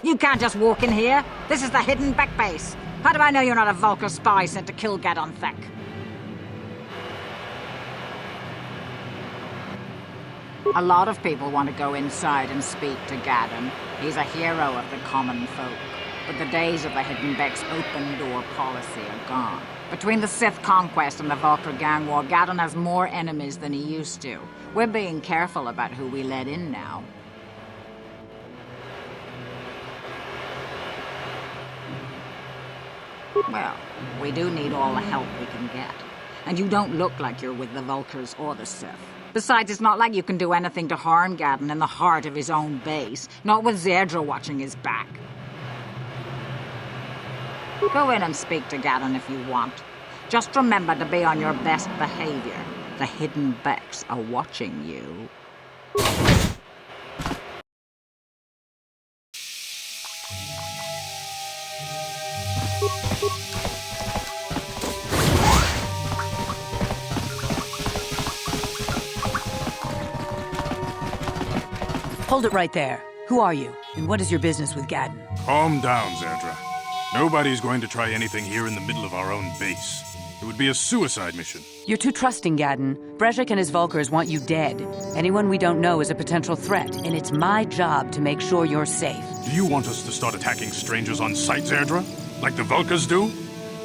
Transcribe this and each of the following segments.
You can't just walk in here. This is the hidden back base. How do I know you're not a Vulkar spy sent to kill Gadon Thek? A lot of people want to go inside and speak to Gadon. He's a hero of the common folk. But the days of the Hidden Beck's open-door policy are gone. Between the Sith conquest and the Vulkar gang war, Gadon has more enemies than he used to. We're being careful about who we let in now. Well, we do need all the help we can get. And you don't look like you're with the Vulkars or the Sith. Besides, it's not like you can do anything to harm Gadon in the heart of his own base, not with Zerdra watching his back. Go in and speak to Gadon if you want. Just remember to be on your best behavior. The Hidden Becks are watching you. Hold it right there. Who are you? And what is your business with Gadon? Calm down, Zerdra. Nobody's going to try anything here in the middle of our own base. It would be a suicide mission. You're too trusting, Gadon. Brejik and his Vulkars want you dead. Anyone we don't know is a potential threat, and it's my job to make sure you're safe. Do you want us to start attacking strangers on sight, Zerdra? Like the Vulkars do?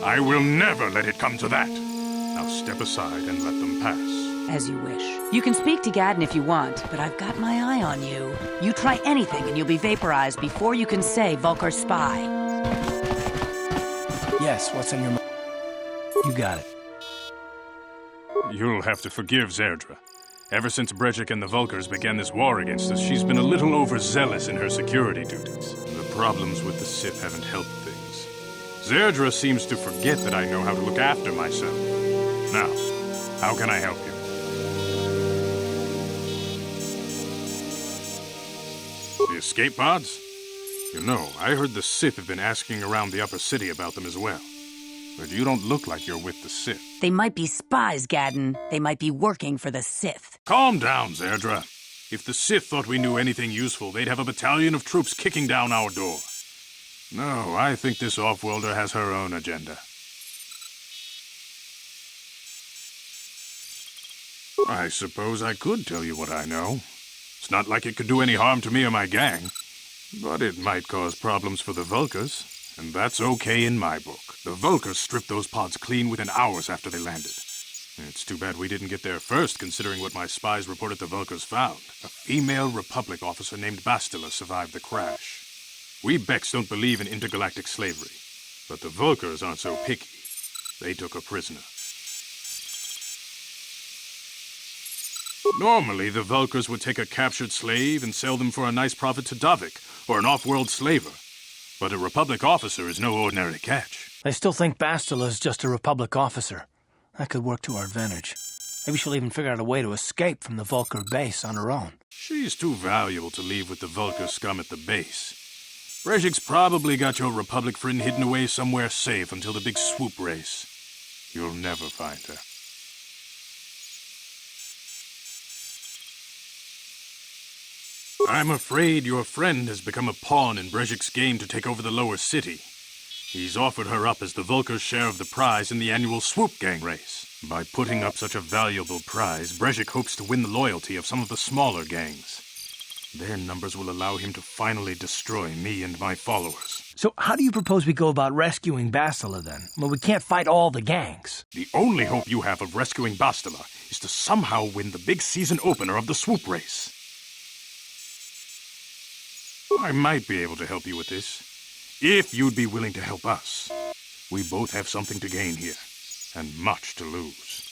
I will never let it come to that. Now step aside and let them pass. As you wish. You can speak to Gadon if you want, but I've got my eye on you. You try anything and you'll be vaporized before you can say Vulkar spy. Yes, what's on your mind? You got it. You'll have to forgive Zerdra. Ever since Brejik and the Vulkars began this war against us, she's been a little overzealous in her security duties. The problems with the Sith haven't helped things. Zerdra seems to forget that I know how to look after myself. Now, how can I help you? The escape pods? You know, I heard the Sith have been asking around the upper city about them as well. But you don't look like you're with the Sith. They might be spies, Gadon. They might be working for the Sith. Calm down, Zerdra. If the Sith thought we knew anything useful, they'd have a battalion of troops kicking down our door. No, I think this off-worlder has her own agenda. I suppose I could tell you what I know. It's not like it could do any harm to me or my gang. But it might cause problems for the Vulkars, and that's okay in my book. The Vulkars stripped those pods clean within hours after they landed. It's too bad we didn't get there first, considering what my spies reported the Vulkars found. A female Republic officer named Bastila survived the crash. We Becks don't believe in intergalactic slavery, but the Vulkars aren't so picky. They took a prisoner. Normally, the Vulkars would take a captured slave and sell them for a nice profit to Davik, or an off-world slaver. But a Republic officer is no ordinary catch. I still think Bastila is just a Republic officer. That could work to our advantage. Maybe she'll even figure out a way to escape from the Vulkar base on her own. She's too valuable to leave with the Vulkar scum at the base. Brejik's probably got your Republic friend hidden away somewhere safe until the big swoop race. You'll never find her. I'm afraid your friend has become a pawn in Brejik's game to take over the lower city. He's offered her up as the Vulkar's share of the prize in the annual Swoop Gang race. By putting up such a valuable prize, Brejik hopes to win the loyalty of some of the smaller gangs. Their numbers will allow him to finally destroy me and my followers. So how do you propose we go about rescuing Bastila then? Well, we can't fight all the gangs. The only hope you have of rescuing Bastila is to somehow win the big season opener of the Swoop race. I might be able to help you with this, if you'd be willing to help us. We both have something to gain here, and much to lose.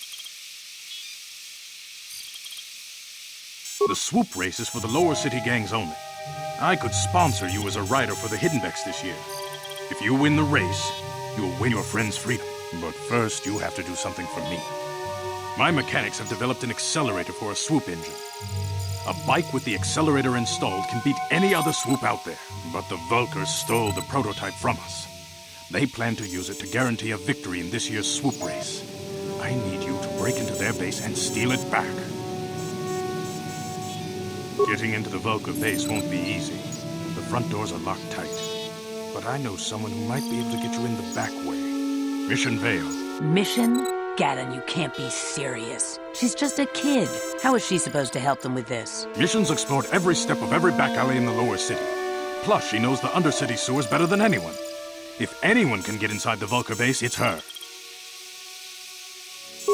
The swoop race is for the lower city gangs only. I could sponsor you as a rider for the Hidden Becks this year. If you win the race, you'll win your friend's freedom. But first, you have to do something for me. My mechanics have developed an accelerator for a swoop engine. A bike with the accelerator installed can beat any other swoop out there. But the Vulkars stole the prototype from us. They plan to use it to guarantee a victory in this year's swoop race. I need you to break into their base and steal it back. Getting into the Vulkar base won't be easy. The front doors are locked tight. But I know someone who might be able to get you in the back way. Mission Vale. Mission? Gaddon, you can't be serious. She's just a kid. How is she supposed to help them with this? Mission's explored every step of every back alley in the lower city. Plus, she knows the undercity sewers better than anyone. If anyone can get inside the Vulcar base, it's her.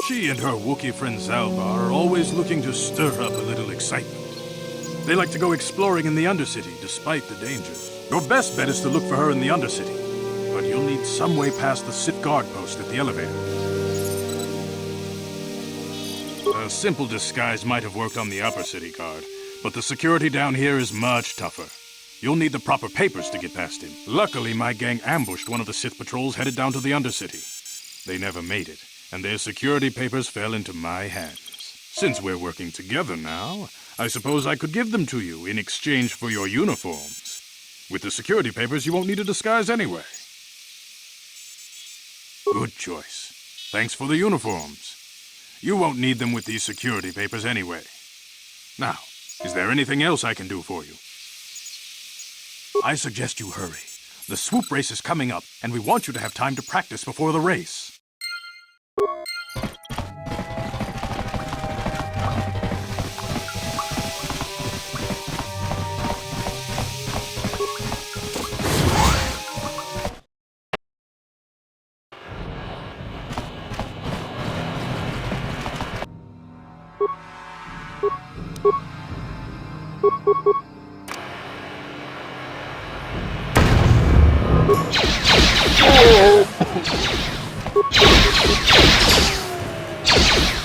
She and her Wookiee friend Zalbar are always looking to stir up a little excitement. They like to go exploring in the Undercity, despite the dangers. Your best bet is to look for her in the Undercity. But you'll need some way past the Sith guard post at the elevator. A simple disguise might have worked on the Upper City guard, but the security down here is much tougher. You'll need the proper papers to get past him. Luckily, my gang ambushed one of the Sith patrols headed down to the Undercity. They never made it, and their security papers fell into my hands. Since we're working together now, I suppose I could give them to you in exchange for your uniforms. With the security papers, you won't need a disguise anyway. Good choice. Thanks for the uniforms. You won't need them with these security papers anyway. Now, is there anything else I can do for you? I suggest you hurry. The swoop race is coming up, and we want you to have time to practice before the race.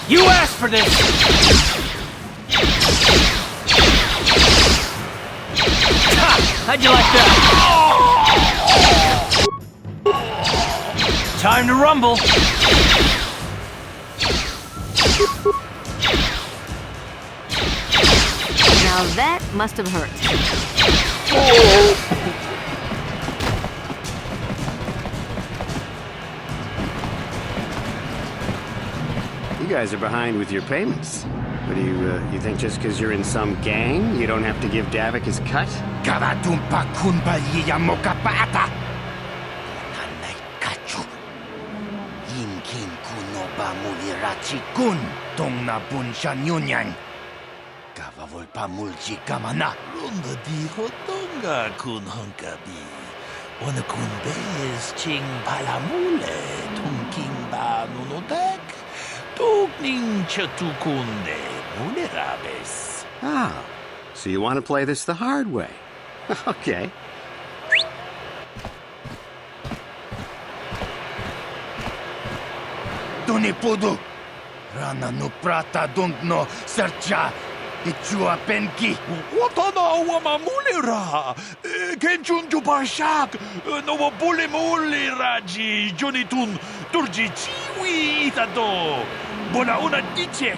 You asked for this! Ha! How'd you like that? Time to rumble! Now that must have hurt. You guys are behind with your payments. What do you think just because you're in some gang, you don't have to give Davik his cut? Kavatumpa kunpa yiyamoka paata. Nanay kachu. Yinkin kuno ba mulirachi kun. Tong na bunsha nyunyang. Kavavol pa mulchi kamana. Runda dijo tonga kun hunkabi. Ona kun bez ching palamule. Tungking ba nunodek. Tugning chatukunde mulerabes. Ah, so you want to play this the hard way. Okay. Tunipudu. Rana no prata no sercha. Ichua penki. Watana wamamulera. Kenchun jupashak. No bule muleraji. Jonitun turji chiwi itado. Bona una dichek.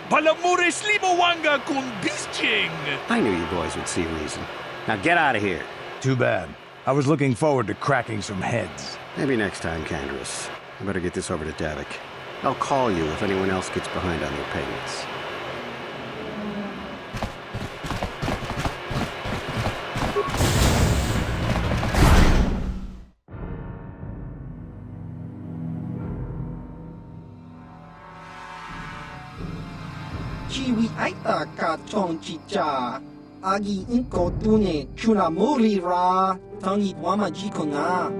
Palamure slimo wanga kun bisching. I knew you boys would see reason. Now get out of here. Too bad. I was looking forward to cracking some heads. Maybe next time, Canderous. I better get this over to Davik. I'll call you if anyone else gets behind on their payments. Chiwi aita ka chong chicha. Agi inko tune chunamuri ra. Tangi wama jikona.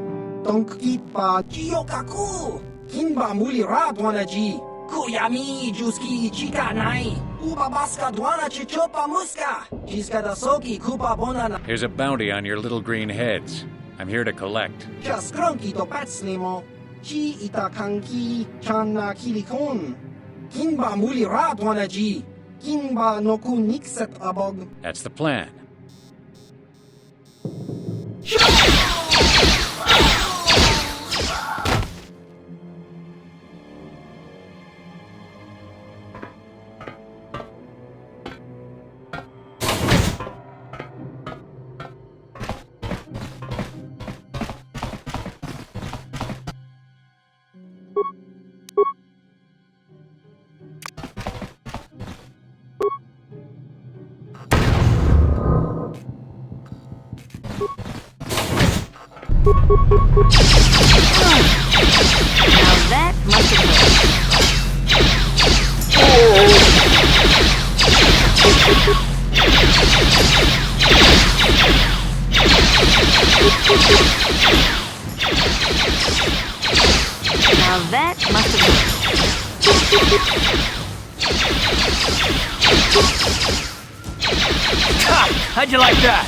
Tonki pa jiyokaku. Kinba muli ra dwana ji. Kuyami juski chika nai. Uba baska dwana chichopa muska. Jiska da soki kupa bonana. Here's a bounty on your little green heads. I'm here to collect. Just cronky to patslimo. Chi ita kanki channa kilikon. Kinba muli ra dwana ji. Kinba noku nikset abog. That's the plan. Now that must have hurt. Now that must have hurt. Ha! How'd you like that?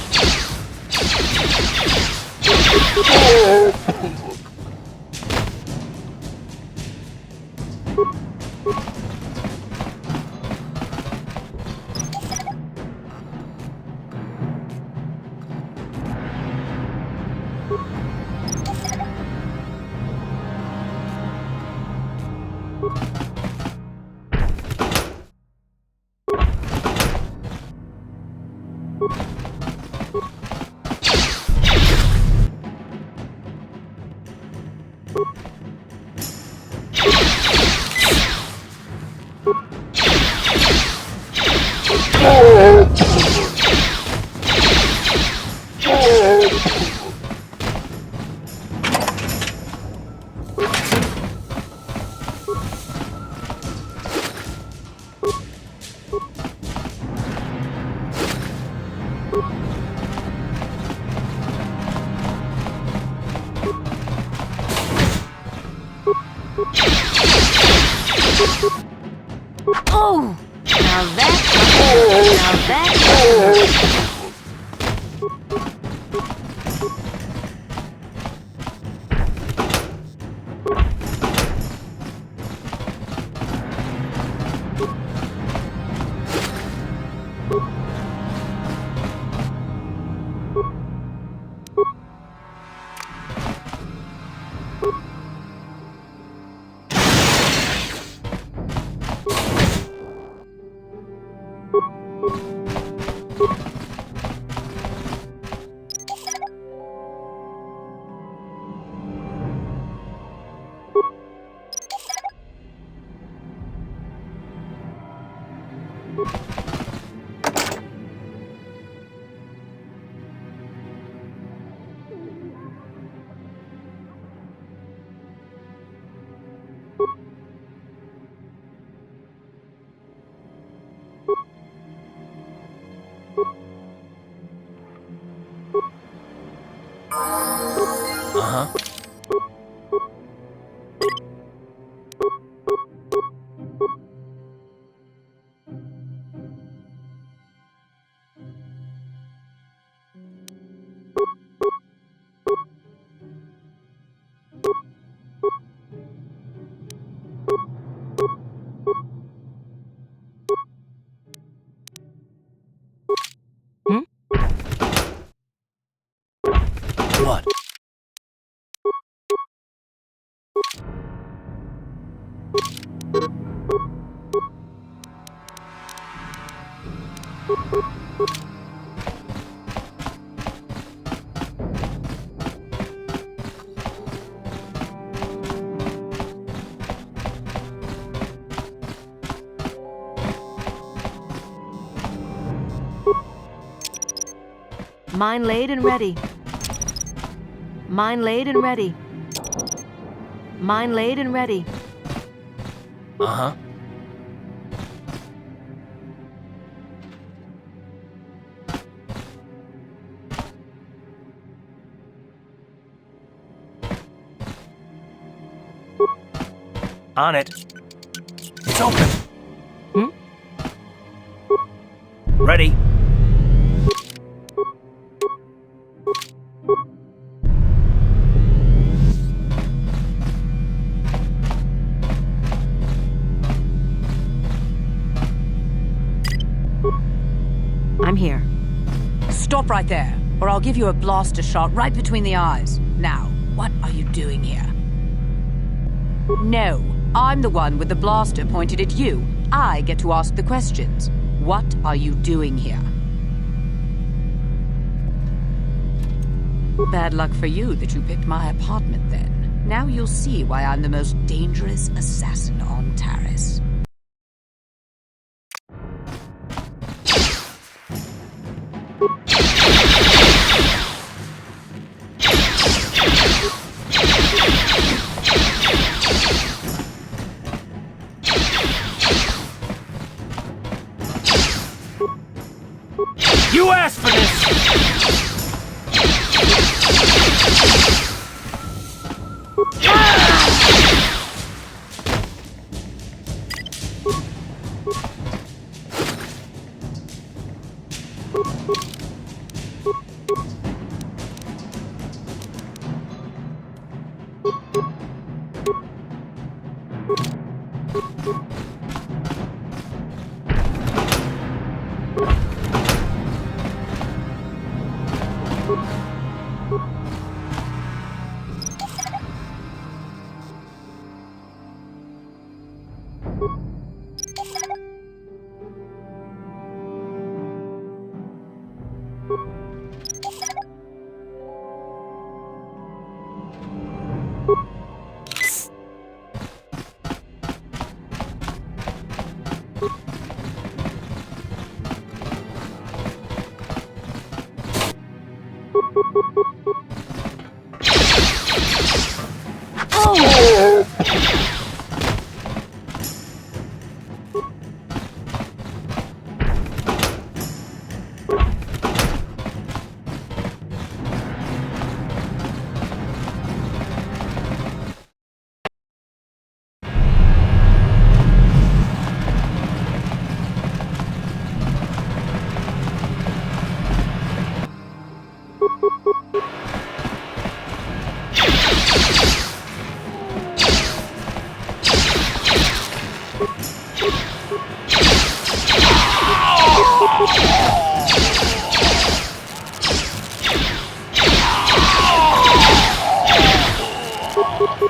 Oh! Now that Uh-huh. What? Mine laid and ready. Mine laid and ready. Mine laid and ready. Uh-huh. On it. It's open. Ready. I'm here. Stop right there, or I'll give you a blaster shot right between the eyes. Now, what are you doing here? No, I'm the one with the blaster pointed at you. I get to ask the questions. What are you doing here? Bad luck for you that you picked my apartment then. Now you'll see why I'm the most dangerous assassin on Taris. You asked for this!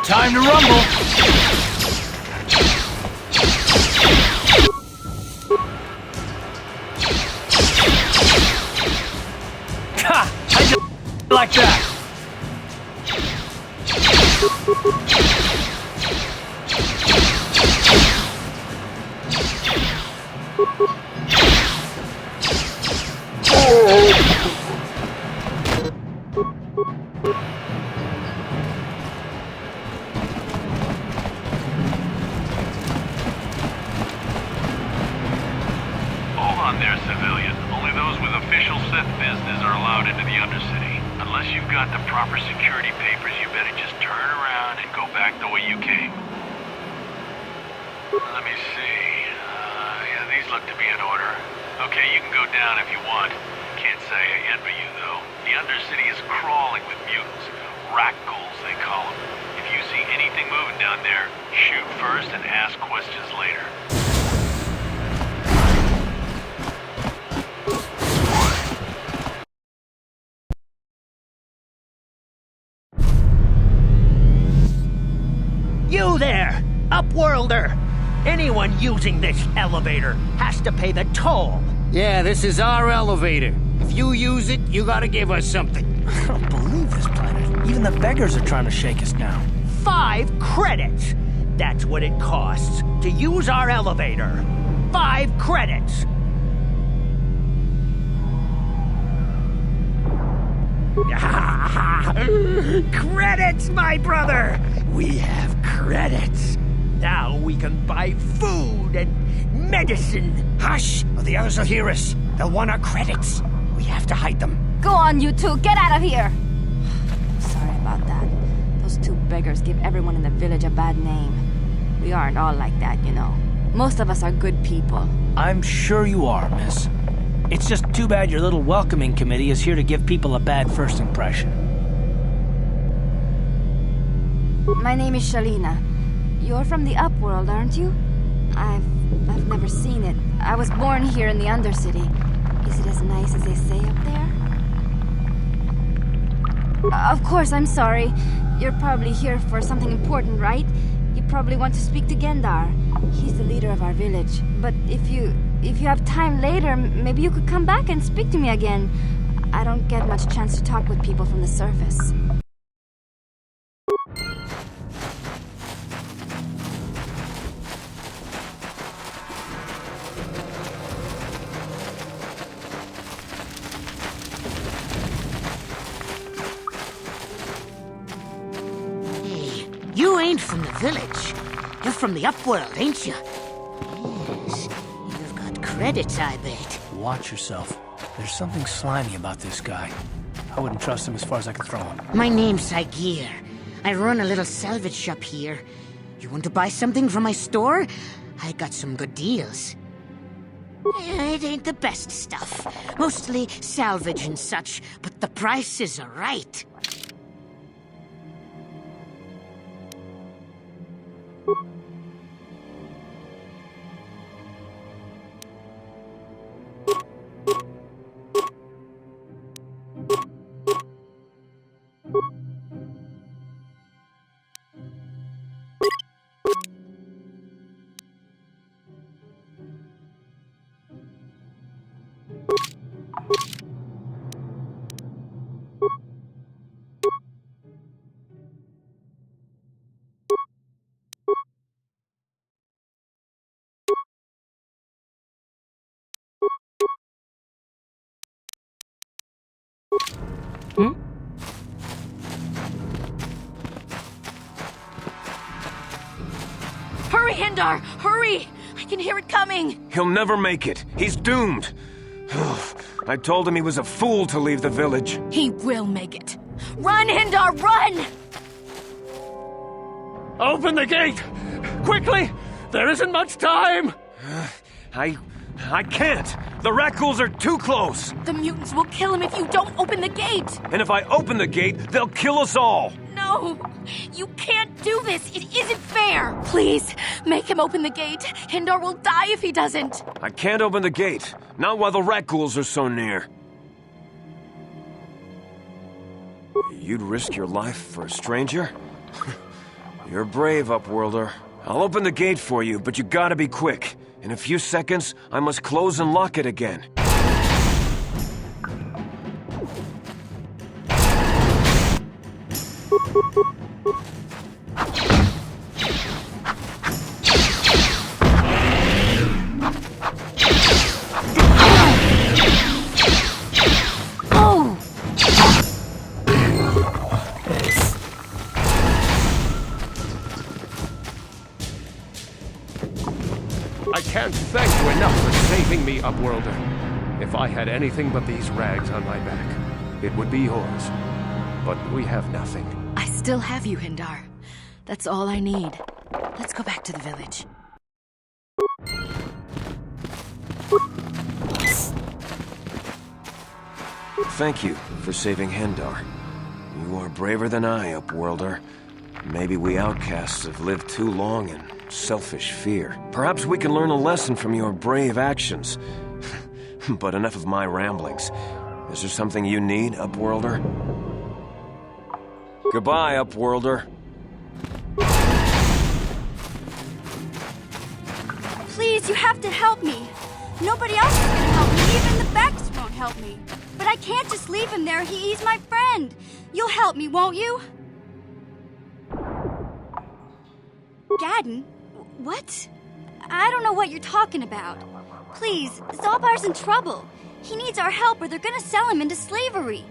Time to rumble! Ha! I just like that! Hold on there, civilian. Only those with official Sith business are allowed into the Undercity. Unless you've got the proper security papers, you better just turn around and go back the way you came. Let me see. Yeah, these look to be in order. Okay, you can go down if you want. Can't say I envy you, though. The Undercity is crawling with mutants. Rat-ghouls, they call them. If you see anything moving down there, shoot first and ask questions later. You there, Upworlder! Anyone using this elevator has to pay the toll. Yeah, this is our elevator. If you use it, you gotta give us something. I don't believe this planet. Even the beggars are trying to shake us down. 5 credits! That's what it costs to use our elevator. 5 credits! Credits, my brother! We have credits. Now we can buy food and medicine. Hush, or the others will hear us. They'll want our credits. We have to hide them. Go on, you two. Get out of here. Sorry about that. Those 2 beggars give everyone in the village a bad name. We aren't all like that, you know. Most of us are good people. I'm sure you are, miss. It's just too bad your little welcoming committee is here to give people a bad first impression. My name is Shalina. You're from the Upworld, aren't you? I've never seen it. I was born here in the Undercity. Is it as nice as they say up there? Of course, I'm sorry. You're probably here for something important, right? You probably want to speak to Gendar. He's the leader of our village. But if you have time later, maybe you could come back and speak to me again. I don't get much chance to talk with people from the surface. You ain't from the village. You're from the Upworld, ain't you? Yes. You've got credits, I bet. Watch yourself. There's something slimy about this guy. I wouldn't trust him as far as I could throw him. My name's Saigir. I run a little salvage shop here. You want to buy something from my store? I got some good deals. It ain't the best stuff. Mostly salvage and such, but the prices are right. Hurry, Hindar! Hurry! I can hear it coming! He'll never make it. He's doomed. I told him he was a fool to leave the village. He will make it. Run, Hindar, run! Open the gate! Quickly! There isn't much time! I can't! The Rakghouls are too close! The mutants will kill him if you don't open the gate! And if I open the gate, they'll kill us all! No! You can't do this! It isn't fair! Please, make him open the gate. Hindar will die if he doesn't. I can't open the gate. Not while the Rakghouls are so near. You'd risk your life for a stranger? You're brave, Upworlder. I'll open the gate for you, but you gotta be quick. In a few seconds, I must close and lock it again. I can't thank you enough for saving me, Upworlder. If I had anything but these rags on my back, it would be yours. But we have nothing. I still have you, Hindar. That's all I need. Let's go back to the village. Thank you for saving Hendar. You are braver than I, Upworlder. Maybe we outcasts have lived too long in selfish fear. Perhaps we can learn a lesson from your brave actions. But enough of my ramblings. Is there something you need, Upworlder? Goodbye, Upworlder. Please, you have to help me. Nobody else is gonna help me. Even the Becks won't help me. But I can't just leave him there. He's my friend. You'll help me, won't you? Gadden? What? I don't know what you're talking about. Please, Zalbar's in trouble. He needs our help or they're gonna sell him into slavery.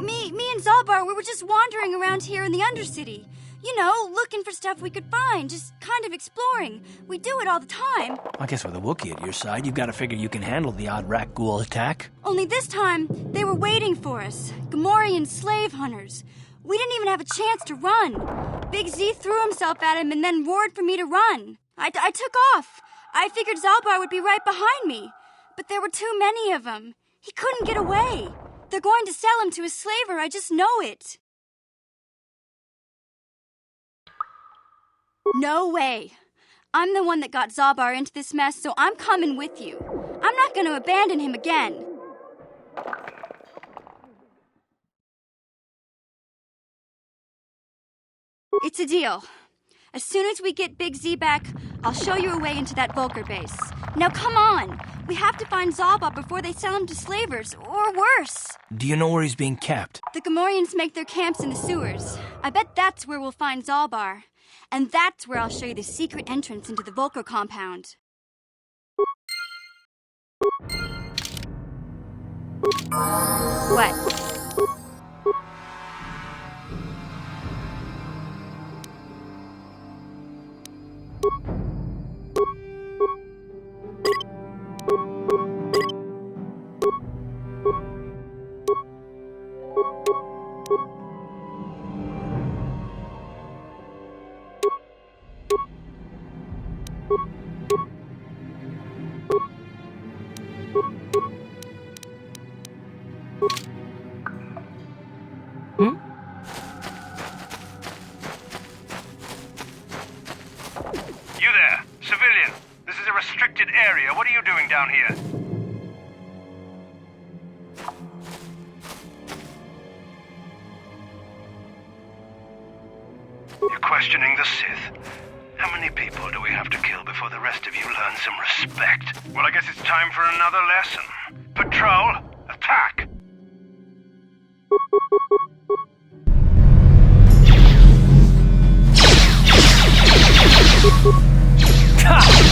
Me and Zalbar, we were just wandering around here in the Undercity. You know, looking for stuff we could find, just kind of exploring. We do it all the time. I guess with a Wookiee at your side, you've got to figure you can handle the odd Rakghoul attack. Only this time, they were waiting for us. Gamorrean slave hunters. We didn't even have a chance to run. Big Z threw himself at him and then roared for me to run. I took off. I figured Zalbar would be right behind me. But there were too many of them. He couldn't get away. They're going to sell him to a slaver, I just know it. No way. I'm the one that got Zalbar into this mess, so I'm coming with you. I'm not going to abandon him again. It's a deal. As soon as we get Big Z back, I'll show you a way into that Vulcar base. Now come on! We have to find Zalbar before they sell him to slavers, or worse. Do you know where he's being kept? The Gamorreans make their camps in the sewers. I bet that's where we'll find Zalbar. And that's where I'll show you the secret entrance into the Vulcar compound. What? You there, civilian. This is a restricted area. What are you doing down here? You're questioning the Sith. How many people do we have to kill before the rest of you learn some respect? Well, I guess it's time for another lesson. Patrol, attack!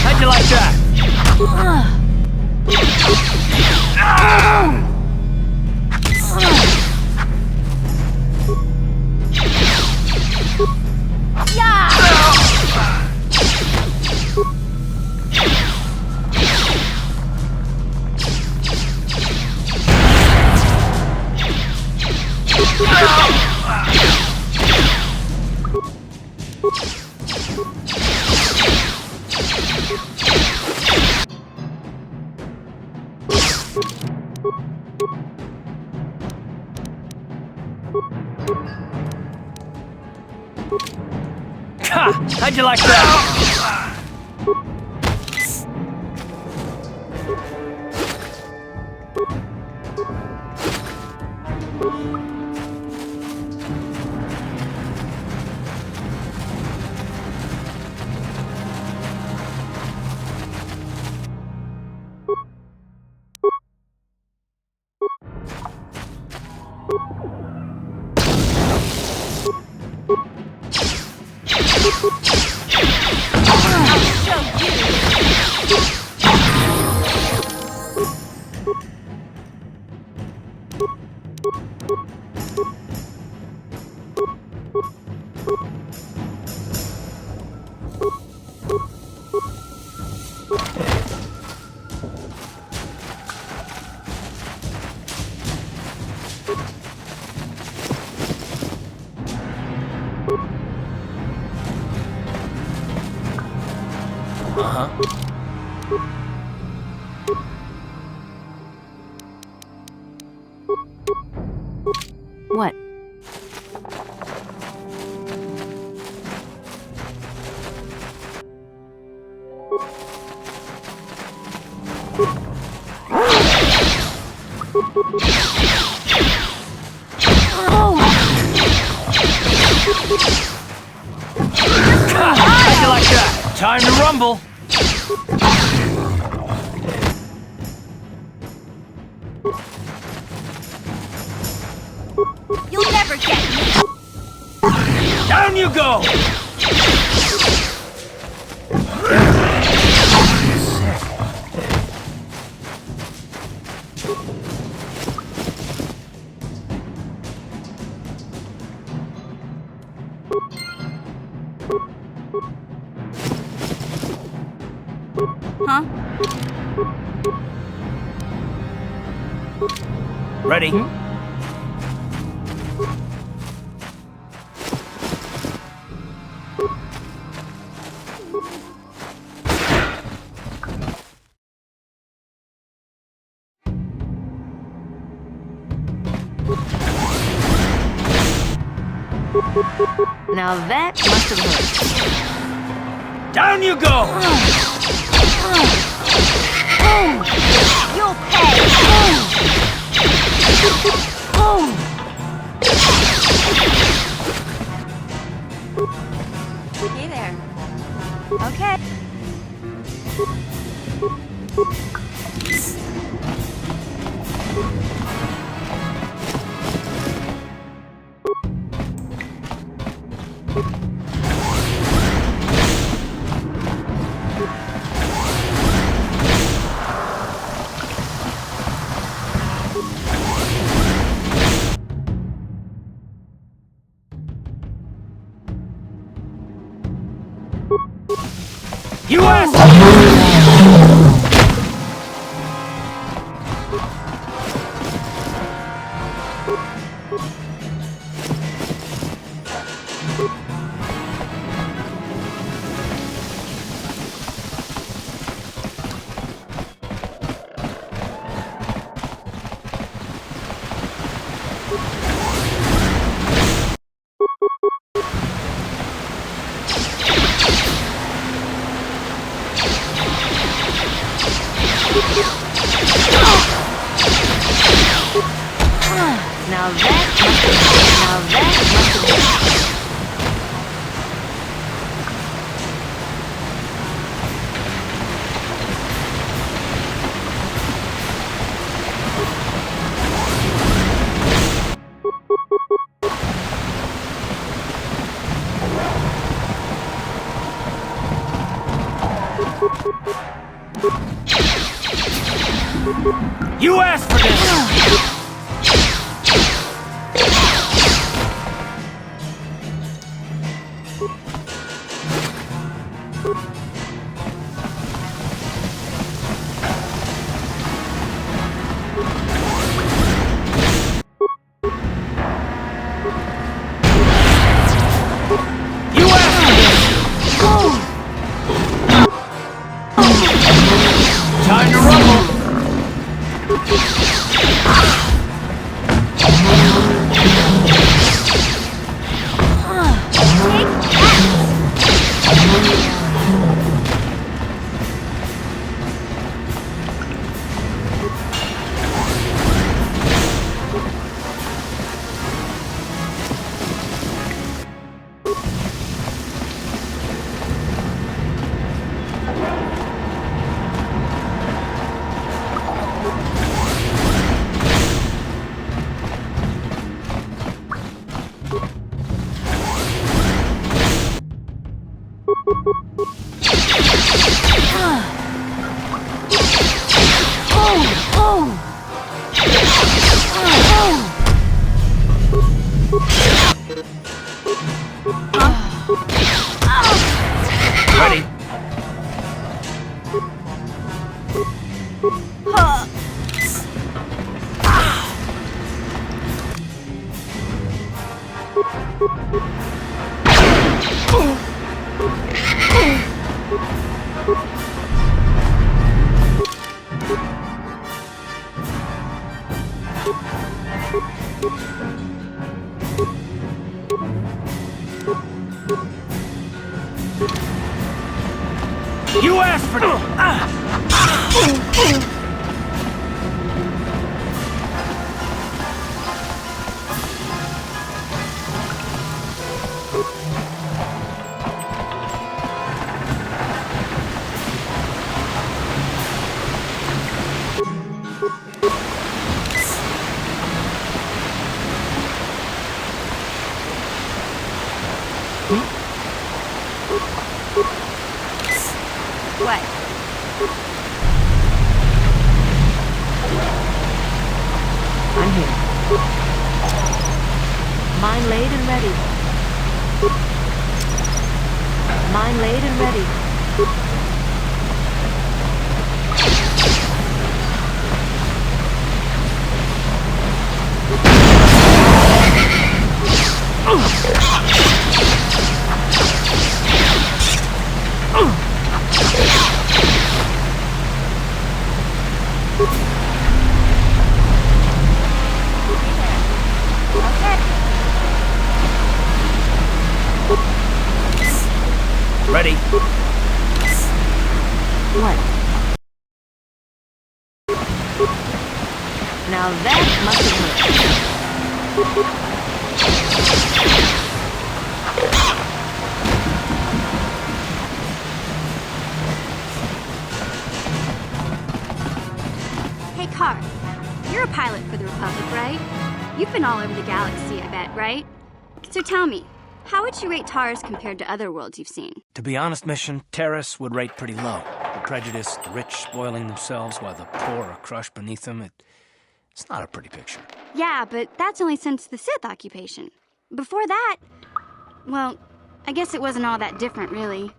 How'd you like that? How'd you like that? What? How'd you like that? Time to rumble. You'll never get me! Down you go! Huh? Ready? Now that must have hurt. Down you go! You'll pay! Hey there. Okay. You asked! Now that must have You asked for this! Time to rumble! Ready? You asked for this! What? I'm here. Mine laid and ready. Mine laid and ready. Ready? What? Now that must have worked. Hey, Car. You're a pilot for the Republic, right? You've been all over the galaxy, I bet, right? So tell me, how would you rate Tars compared to other worlds you've seen? To be honest, Mission, Terrace would rate pretty low. The prejudice, the rich spoiling themselves while the poor are crushed beneath them, it's not a pretty picture. Yeah, but that's only since the Sith occupation. Before that, well, I guess it wasn't all that different, really.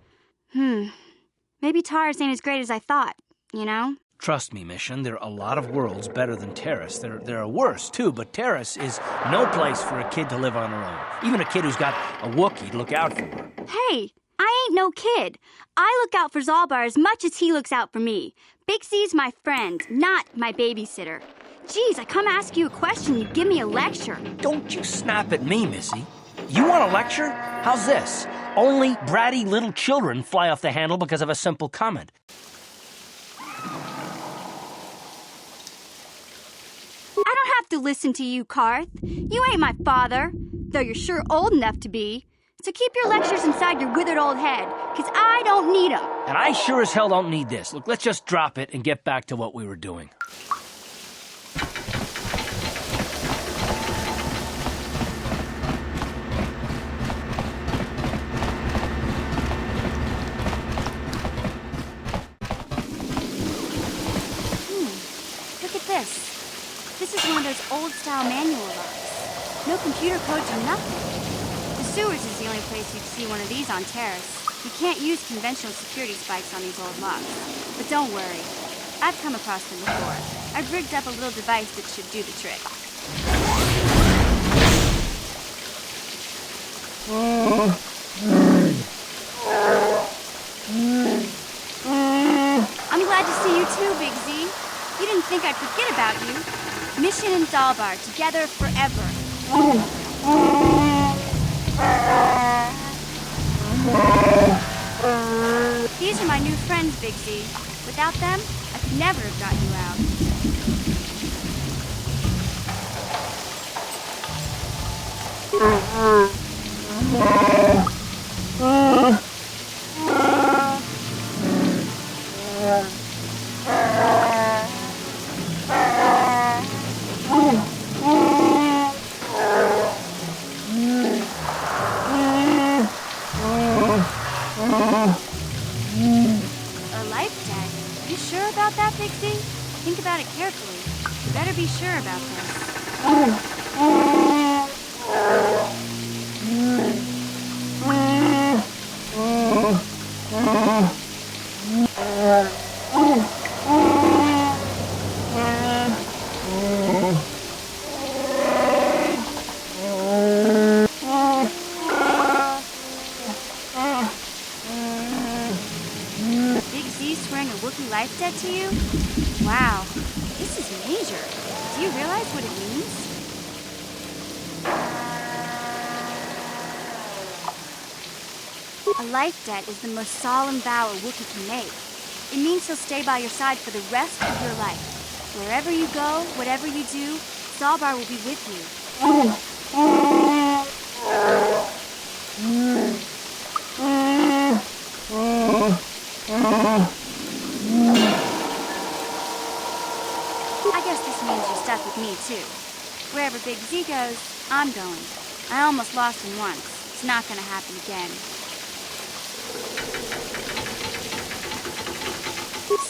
Maybe Tars ain't as great as I thought, you know? Trust me, Mission, there are a lot of worlds better than Terrace. There are worse, too, but Terrace is no place for a kid to live on her own. Even a kid who's got a Wookiee to look out for her. Hey, I ain't no kid. I look out for Zalbar as much as he looks out for me. Big C's my friend, not my babysitter. Geez, I come ask you a question, you give me a lecture. Don't you snap at me, Missy. You want a lecture? How's this? Only bratty little children fly off the handle because of a simple comment. to listen to you, Karth. You ain't my father, though you're sure old enough to be. So keep your lectures inside your withered old head, 'cause I don't need 'em. And I sure as hell don't need this. Look, let's just drop it and get back to what we were doing. Look at this. This is one of those old-style manual locks. No computer codes or nothing. The sewers is the only place you'd see one of these on Terrace. You can't use conventional security spikes on these old locks. But don't worry. I've come across them before. I've rigged up a little device that should do the trick. I'm glad to see you too, Big Z. You didn't think I'd forget about you. Mission and Zalbar, together forever. These are my new friends, Big Z. Without them, I could never have gotten you out. A life debt? You sure about that, Big Z? Think about it carefully. You better be sure about Big Z swearing a Wookiee life debt to you? Wow, this is major. Do you realize what it means? A life debt is the most solemn vow a Wookiee can make. It means he'll stay by your side for the rest of your life. Wherever you go, whatever you do, Zalbar will be with you. I guess this means you're stuck with me, too. Wherever Big Z goes, I'm going. I almost lost him once. It's not gonna happen again.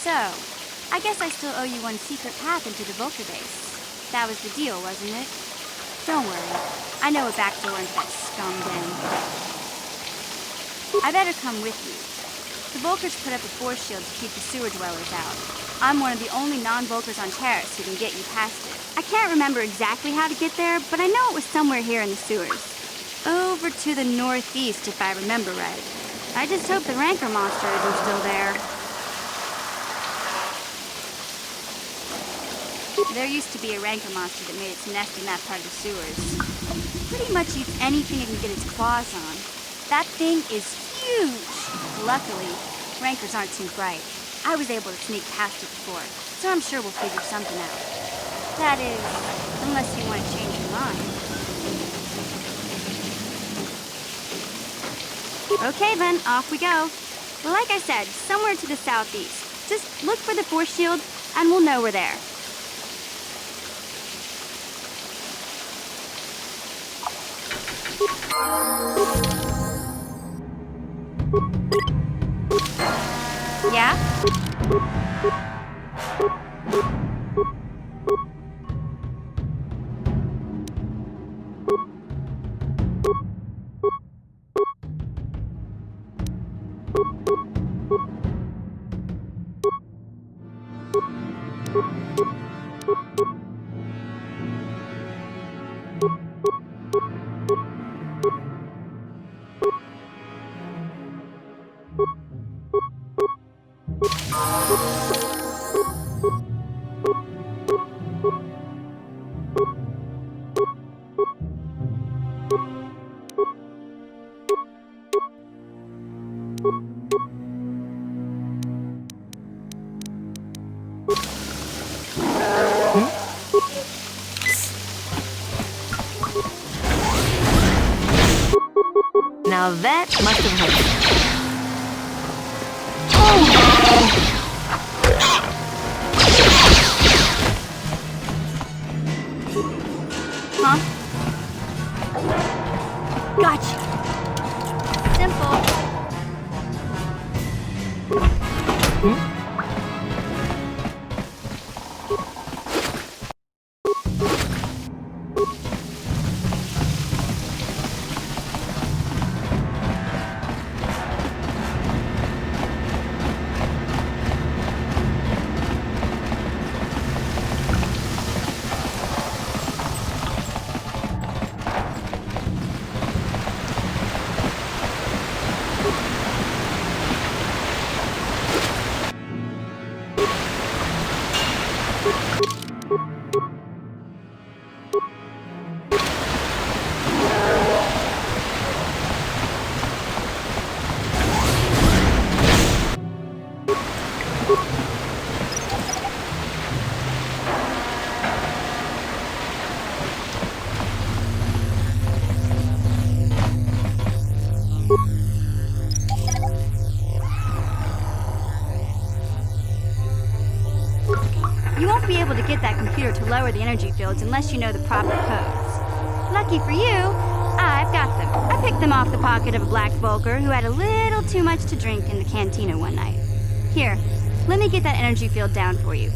So, I guess I still owe you one secret path into the Volker base. That was the deal, wasn't it? Don't worry. I know a back door into that scum den. I better come with you. The Volkers put up a force shield to keep the sewer dwellers out. I'm one of the only non-Volkers on Terrace who can get you past it. I can't remember exactly how to get there, but I know it was somewhere here in the sewers. Over to the northeast, if I remember right. I just hope the Rancor monster isn't still there. There used to be a Rancor monster that made its nest in that part of the sewers. Pretty much eats anything it can get its claws on. That thing is huge! Luckily, Rancors aren't too bright. I was able to sneak past it before, so I'm sure we'll figure something out. That is, unless you want to change your mind. Okay then, off we go. Well, like I said, somewhere to the southeast. Just look for the force shield, and we'll know we're there. Yeah? Now that must have hurt. Huh? Gotcha. Simple. You won't be able to get that computer to lower the energy fields unless you know the proper codes. Lucky for you, I've got them. I picked them off the pocket of a black Volker who had a little too much to drink in the cantina one night. Here, let me get that energy field down for you.